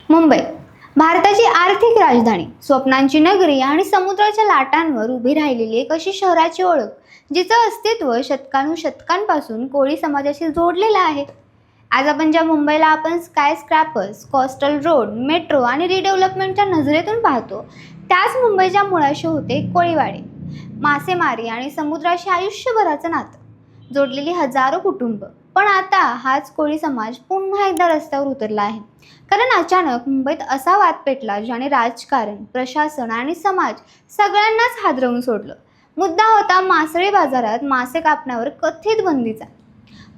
मुंबई भारताची आर्थिक राजधानी, स्वप्नांची नगरी आणि समुद्राच्या लाटांवर उभी राहिलेली एक अशी शहराची ओळख जिचं अस्तित्व शतकानुशतकांपासून कोळी समाजाशी जोडलेलं आहे. आज आपण ज्या मुंबईला आपण स्काय स्क्रॅपर्स, कोस्टल रोड, मेट्रो आणि रिडेव्हलपमेंटच्या नजरेतून पाहतो, त्याच मुंबईच्या मुळाशी होते कोळीवाडे. मासेमारी आणि समुद्राशी आयुष्यभराचं नातं जोडलेली हजारो कुटुंब. पण आता हाच कोळी समाज पुन्हा एकदा रस्त्यावर उतरला आहे. कारण अचानक मुंबईत असा वाद पेटला ज्याने राजकारण, प्रशासन आणि समाज सगळ्यांनाच हादरवून सोडलं. मुद्दा होता मासळी बाजारात मासे कापण्यावर कथित बंदीचा.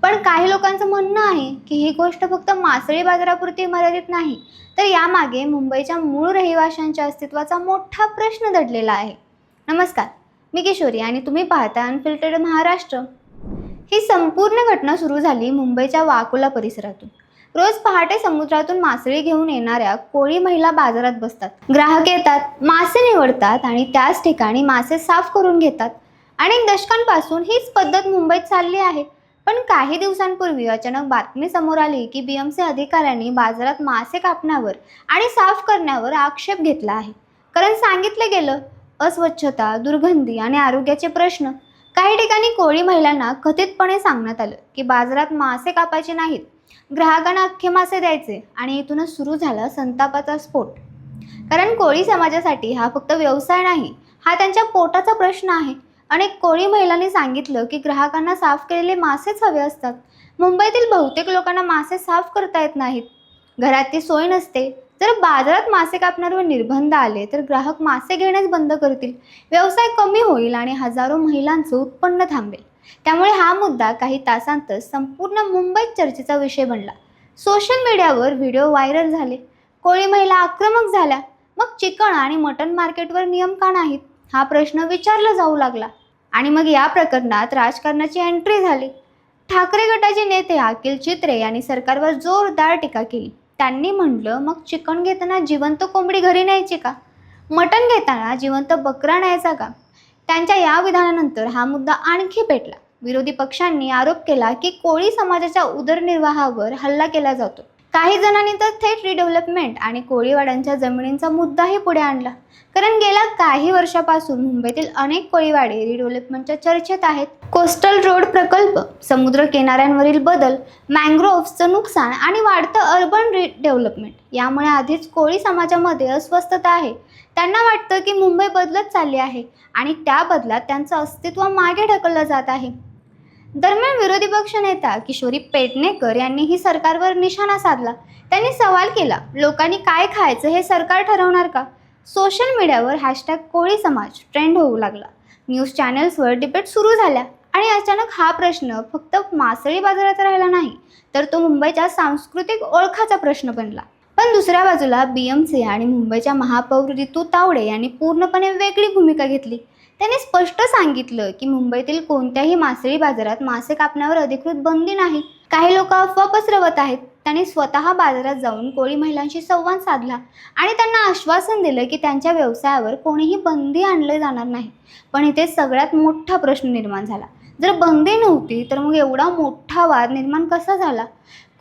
पण काही लोकांचं म्हणणं आहे की ही गोष्ट फक्त मासळी बाजारापुरती मर्यादित नाही, तर यामागे मुंबईच्या मूळ रहिवाशांच्या अस्तित्वाचा मोठा प्रश्न दडलेला आहे. नमस्कार, मी किशोरी आणि तुम्ही पाहता अनफिल्टर्ड महाराष्ट्र. ही संपूर्ण घटना सुरू झाली मुंबईच्या वाकोला परिसरातून. रोज पहाटे समुद्रातून मासळी घेऊन येणाऱ्या कोळी महिला बाजारात बसतात. ग्राहक येतात, मासे निवडतात आणि त्याच ठिकाणी मासे साफ करून घेतात. अनेक दशकांपासून हीच पद्धत मुंबईत चालली आहे. पण काही दिवसांपूर्वी अचानक बातमी समोर आली की BMC अधिकाऱ्यांनी बाजारात मासे कापण्यावर आणि साफ करण्यावर आक्षेप घेतला आहे. कारण सांगितले गेलं, अस्वच्छता, दुर्गंधी आणि आरोग्याचे प्रश्न. काही ठिकाणी कोळी महिलांना कथितपणे सांगण्यात आलं की बाजारात मासे कापायचे नाहीत, ग्राहकांना अख्खे मासे द्यायचे. आणि इथूनच सुरू झाला संतापाचा स्फोट. कारण कोळी समाजासाठी हा फक्त व्यवसाय नाही, हा त्यांच्या पोटाचा प्रश्न आहे. अनेक कोळी महिलांनी सांगितलं की ग्राहकांना साफ केलेले मासेच हवे असतात. मुंबईतील बहुतेक लोकांना मासे साफ करता येत नाहीत, घरात ती सोय नसते. जर बाजारात मासे कापण्यावर निर्बंध आले तर ग्राहक मासे घेणेच बंद करतील, व्यवसाय कमी होईल आणि हजारो महिलांचं उत्पन्न थांबेल. त्यामुळे हा मुद्दा काही तासांतच संपूर्ण मुंबईत चर्चेचा विषय बनला. सोशल मीडियावर व्हिडिओ व्हायरल झाले, कोळी महिला आक्रमक झाल्या. मग चिकन आणि मटण मार्केटवर नियम का नाहीत हा प्रश्न विचारला जाऊ लागला. आणि मग या प्रकरणात राजकारणाची एंट्री झाली. ठाकरे गटाचे नेते अखिल चित्रे यांनी सरकारवर जोरदार टीका केली. त्यांनी म्हटलं, मग चिकन घेताना जिवंत कोंबडी घरी न्यायची का? मटण घेताना जिवंत बकरा न्यायचा का? त्यांच्या या विधानानंतर हा मुद्दा आणखी पेटला. विरोधी पक्षांनी आरोप केला की कोळी समाजाच्या उदरनिर्वाहावर हल्ला केला जातो. काही जणांनी तर थेट रिडेव्हलपमेंट आणि कोळीवाड्यांच्या जमिनींचा मुद्दाही पुढे आणला. कारण गेल्या काही वर्षापासून मुंबईतील अनेक कोळीवाडे रिडेव्हलपमेंटच्या चर्चेत आहेत. कोस्टल रोड प्रकल्प, समुद्र किनाऱ्यांवरील बदल, मॅंग्रोव्हचं नुकसान आणि वाढतं अर्बन रिडेव्हलपमेंट यामुळे आधीच कोळी समाजामध्ये अस्वस्थता आहे. त्यांना वाटतं की मुंबई बदलत चालली आहे आणि त्या बदलात त्यांचं अस्तित्व मागे ढकललं जात आहे. दरम्यान विरोधी पक्ष नेता किशोरी पेडणेकर यांनीही सरकारवर निशाणा साधला. त्यांनी सवाल केला, लोकांनी काय खायचं हे सरकार ठरवणार का? सोशल मीडियावर #कोळी समाज ट्रेंड होऊ लागला. न्यूज चॅनल्सवर डिबेट सुरू झाल्या आणि अचानक हा प्रश्न फक्त मासळी बाजारात राहिला नाही, तर तो मुंबईच्या सांस्कृतिक ओळखाचा प्रश्न बनला. पण दुसऱ्या बाजूला BMC आणि मुंबईच्या महापौर रितू तावडे यांनी पूर्णपणे वेगळी भूमिका घेतली. त्यांनी स्पष्ट सांगितलं की मुंबईतील कोणत्याही मासळी बाजारात मासे कापण्यावर अधिकृत बंदी नाही. काही लोक अफवा पसरवत आहेत. त्यांनी स्वतः बाजारात जाऊन कोळी महिलांशी संवाद साधला आणि त्यांना आश्वासन दिलं की त्यांच्या व्यवसायावर कोणीही बंदी आणले जाणार नाही. पण इथे सगळ्यात मोठा प्रश्न निर्माण झाला, जर बंदी नव्हती तर मग एवढा मोठा वाद निर्माण कसा झाला?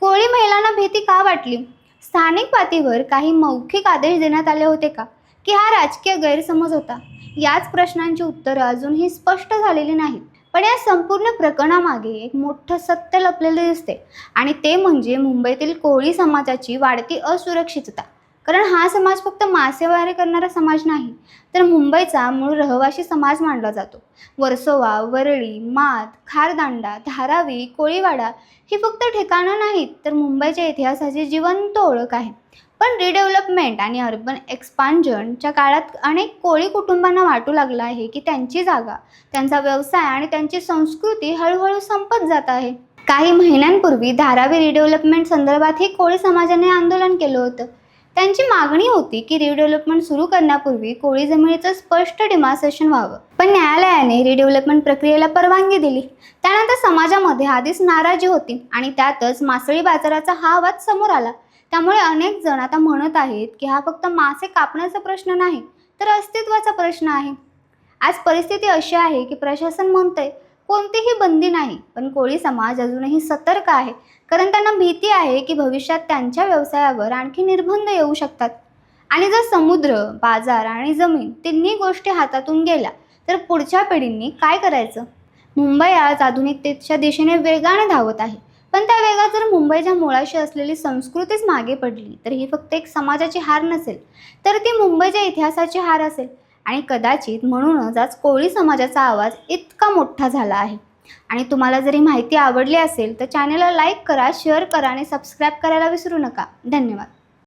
कोळी महिलांना भीती का वाटली? स्थानिक पातळीवर काही मौखिक आदेश देण्यात आले होते का, की हा राजकीय गैरसमज होता? याच प्रश्नांची उत्तरं अजूनही स्पष्ट झालेली नाहीत. पण या संपूर्ण प्रकरणामागे एक मोठं सत्य लपलेलं दिसते आणि ते म्हणजे मुंबईतील कोळी समाजाची वाढती असुरक्षितता. कारण हा समाज फक्त मासेमारी करणारा समाज नाही, तर मुंबईचा मूळ रहिवासी समाज मानला जातो. वर्सोवा, वरळी, मात, खारदांडा, धारावी, कोळीवाडा ही फक्त ठिकाणं नाहीत, तर मुंबईच्या इतिहासाची जिवंत ओळख आहे. पण रिडेव्हलपमेंट आणि अर्बन एक्सपान्जनच्या काळात अनेक कोळी कुटुंबांना वाटू लागलं आहे की त्यांची जागा, त्यांचा व्यवसाय आणि त्यांची संस्कृती हळूहळू संपत जात आहे. काही महिन्यांपूर्वी धारावी रिडेव्हलपमेंट संदर्भातही कोळी समाजाने आंदोलन केलं होतं. त्यांची मागणी होती की रिडेव्हलपमेंट सुरू करण्यापूर्वी कोळी जमिनीचं स्पष्ट डिमार्केशन व्हावं. पण न्यायालयाने रिडेव्हलपमेंट प्रक्रियेला परवानगी दिली. त्यानंतर समाजामध्ये आधीच नाराजी होती आणि त्यातच मासळी बाजाराचा हा वाद समोर आला. त्यामुळे अनेक जण आता म्हणत आहेत की हा फक्त मासे कापण्याचा प्रश्न नाही, तर अस्तित्वाचा प्रश्न आहे. आज परिस्थिती अशी आहे की प्रशासन म्हणतंय कोणतीही बंदी नाही, पण कोळी समाज अजूनही सतर्क आहे, कारण त्यांना भीती आहे की भविष्यात त्यांच्या व्यवसायावर आणखी निर्बंध येऊ शकतात. आणि जर समुद्र, बाजार आणि जमीन तिन्ही गोष्टी हातातून गेल्या तर पुढच्या पिढींनी काय करायचं? मुंबई आज आधुनिकतेच्या दिशेने वेगाने धावत आहे, पण त्या वेगात जर मुंबईच्या मुळाशी असलेली संस्कृतीच मागे पडली तर ही फक्त एक समाजाची हार नसेल, तर ती मुंबईच्या इतिहासाची हार असेल. आणि कदाचित म्हणूनच आज कोळी समाजाचा आवाज इतका मोठा झाला आहे. आणि तुम्हाला जरी माहिती आवडली असेल तर चॅनलला लाईक करा, शेअर करा आणि सबस्क्राईब करायला विसरू नका. धन्यवाद.